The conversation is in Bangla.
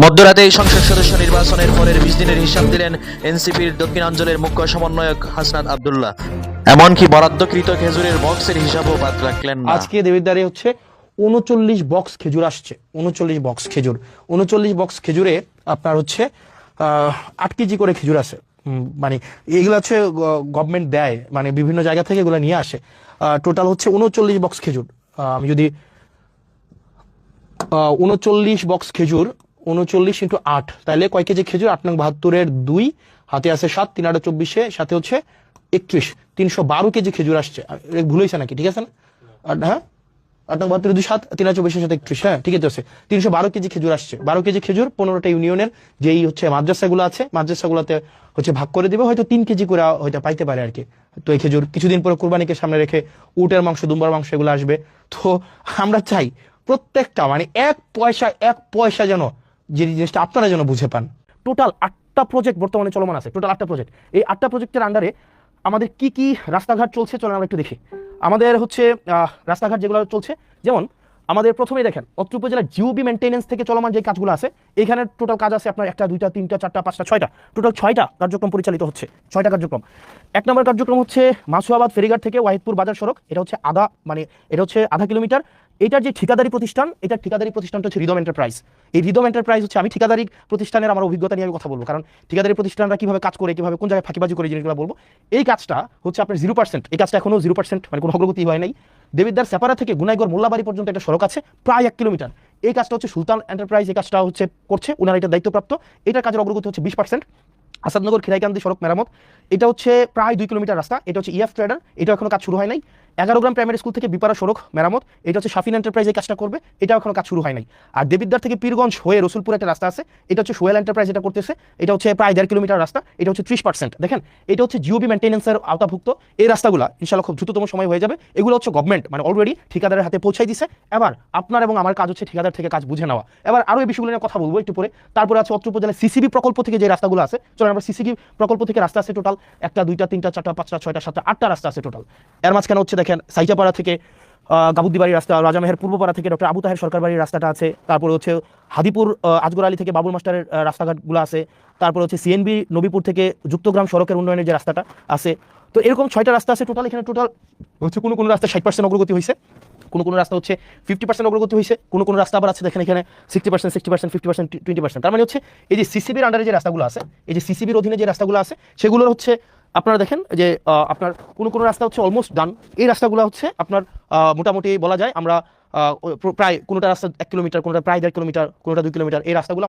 মধ্যরাতে এই সংসদ সদস্য নির্বাচনের পরের 20 দিনের হিসাব দিলেন এনসিপির দক্ষিণাঞ্চলের মুখ্য সমন্বয়ক হাসনাত আব্দুল্লাহ। এমনকি বরাদ্দকৃত খেজুরের বক্সের হিসাবও বাদ রাখলেন না। আজকে দেবিদ্বারে হচ্ছে 39 বক্স খেজুর আসছে। 39 বক্স খেজুরে আপনার হচ্ছে 8 কেজি করে খেজুর আছে। মানে এগুলো হচ্ছে গভর্নমেন্ট দেয়, মানে বিভিন্ন জায়গা থেকে এগুলো নিয়ে আসে। টোটাল হচ্ছে 39 বক্স খেজুর। আমি যদি 39 বক্স খেজুর 39 × 8 তাহলে কয় কেজি খেজুর? 8×72 2 হাতে আছে 7, 3 × 24 সাথে হচ্ছে 31, 312 কেজি খেজুর আসছে। ভুল হয়েছে নাকি? ঠিক আছে না? হ্যাঁ, 8×72 2 7, 3 × 24 সাথে 31, হ্যাঁ ঠিক আছে। 312 কেজি খেজুর আসছে। 12 কেজি খেজুর 15টা ইউনিয়নের যেই হচ্ছে মাদ্রাসাগুলো আছে, মাদ্রাসাগুলোতে হচ্ছে ভাগ করে দিবে। হয়তো 3 কেজি করে হয়তো পাইতে পারে আর কি। তো এই খেজুর কিছুদিন পরে কুরবানিকে সামনে রেখে উটের মাংস, দুম্বার মাংস এগুলো আসবে। তো আমরা চাই প্রত্যেকটা মানে এক পয়সা যেন, যে জিনিসটা আপনারা যেন বুঝে পান। টোটাল 8টা প্রজেক্ট বর্তমানে চলমান আছে। টোটাল 8টা প্রজেক্ট। এই 8টা প্রজেক্টের আন্ডারে আমাদের কি কি রাস্তাঘাট চলছে চলেন আমরা একটু দেখি। আমাদের হচ্ছে রাস্তাঘাট যেগুলো চলছে, যেমন আমাদের প্রথমেই দেখেন অত্র উপজেলার জিওবি মেইনটেনেন্স থেকে চলমান যে কাজগুলো আছে, এখানে টোটাল কাজ আছে আপনার 1টা 2টা 3টা 4টা 5টা 6টা, টোটাল 6টা কার্যক্রম পরিচালিত হচ্ছে। 6টা কার্যক্রম। 1 নম্বর কার্যক্রম হচ্ছে মাসুয়াবাদ ফেরিঘাট থেকে ওয়াহিদপুর বাজার সড়ক। এটা হচ্ছে আধা কিলোমিটার। এটার যে ঠিকাদারি প্রতিষ্ঠান, এটার ঠিকাদারি প্রতিষ্ঠানটা হচ্ছে রিদম এন্টারপ্রাইজ। এই রিদম এন্টারপ্রাইজ হচ্ছে, আমি ঠিকাদারি প্রতিষ্ঠানের আমার অভিজ্ঞতা নিয়ে আমি কথা বলবো, কারণ ঠিকাদারি প্রতিষ্ঠানরা কিভাবে কাজ করে, কিভাবে কোন জায়গায় ফাঁকিবাজি করে জিনিসগুলো বলবো। এই কাজটা হচ্ছে আপনার 0%। এই কাজটা এখনো 0%, মানে কোনো অগ্রগতি হয় নাই। দেবিদ্বার সেপারা থেকে গুনাইগড় মোল্লাবাড়ি পর্যন্ত একটা সড়ক আছে প্রায় 1 কিলোমিটার। এই কাজটা হচ্ছে সুলতান এন্টারপ্রাইজ এই কাজটা হচ্ছে করছে, ওনারা এটা দায়িত্বপ্রাপ্ত। এটার কাজের অগ্রগতি হচ্ছে 20%। আসাদনগর খিরাইকান্দি সড়ক মেরামত, এটা হচ্ছে প্রায় 2 কিলোমিটার রাস্তা। এটা হচ্ছে ইএফ ট্রেডার, এটা এখনো কাজ শুরু হয় নাই। 11 গ্রাম প্রাইমারি স্কুল থেকে বিপারা সড়ক মেরামত, এটা হচ্ছে শাফিন এন্টারপ্রাইজ এই কাজটা করবে, এটা এখনো কাজ শুরু হয় নাই। আর দেবিদ্বার থেকে পীরগঞ্জ হয়ে রসুলপুর একটা রাস্তা আছে, এটা হচ্ছে সোয়েল এন্টারপ্রাইজ এটা করতেছে, এটা হচ্ছে প্রায় 1.5 কিলোমিটার রাস্তা, এটা হচ্ছে 30%। দেখেন, এটা হচ্ছে জিওবি মেইনটেনেন্সের আওতাভুক্ত। এই রাস্তাগুলো ইনশাআল্লাহ খুব দ্রুততম সময় হয়ে যাবে। এগুলো হচ্ছে গভর্নমেন্ট মানে অলরেডি ঠিকাদারের হাতে পৌঁছাই দিছে। এবার আপনার এবং আমার কাজ হচ্ছে ঠিকাদার থেকে কাজ বুঝে নেওয়া। এবার আরো এই বিষয়গুলো নিয়ে কথা বলবো একটু পরে। তারপরে আছে অত্র উপজেলায় সিসিবি প্রকল্প থেকে যে রাস্তাগুলো আছে, চলেন আমরা সিসিবি প্রকল্প থেকে রাস্তা আছে টোটাল 1টা 2টা 3টা 4টা 5টা 6টা 7টা 8টা রাস্তা আছে টোটাল। এর মাঝখানে হচ্ছে দেখেন সাইচাপাড়া থেকে গাবুদ্দি বাড়ির রাস্তা, রাজামেহের পূর্বপাড়া থেকে ডক্টর আবু তাহের সরকার বাড়ির রাস্তাটা আছে। তারপরে হচ্ছে হাদিপুর আজগর আলী থেকে বাবুল মাস্টারের রাস্তাঘাটগুলো আছে। তারপর হচ্ছে সিএনবি নবীপুর থেকে যুক্তগ্রাম সড়কের উন্নয়নের যে রাস্তাটা আছে। তো এরকম 6টা রাস্তা আছে টোটাল। এখানে টোটাল হচ্ছে কোনো রাস্তা 60% অগ্রগতি হয়েছে, কোনো রাস্তা হচ্ছে 50% অগ্রগতি হয়েছে, কোনো রাস্তা আবার আছে দেখেন এখানে 60%, 50%, 20%। তার মানে হচ্ছে এই যে সিসিবির আন্ডারে যে রাস্তাগুলো আছে, এই যে সিসিবির অধীনে যে রাস্তাগুলো আছে, সেগুলোর হচ্ছে আপনারা দেখেন যে আপনার কোনো রাস্তা হচ্ছে অলমোস্ট ডান। এই রাস্তাগুলো হচ্ছে আপনার মোটামুটি বলা যায় আমরা প্রায় কোনোটা রাস্তা 1 কিলোমিটার, কোনোটা প্রায় 1.5 কিলোমিটার, কোনোটা 2 কিলোমিটার, এই রাস্তাগুলো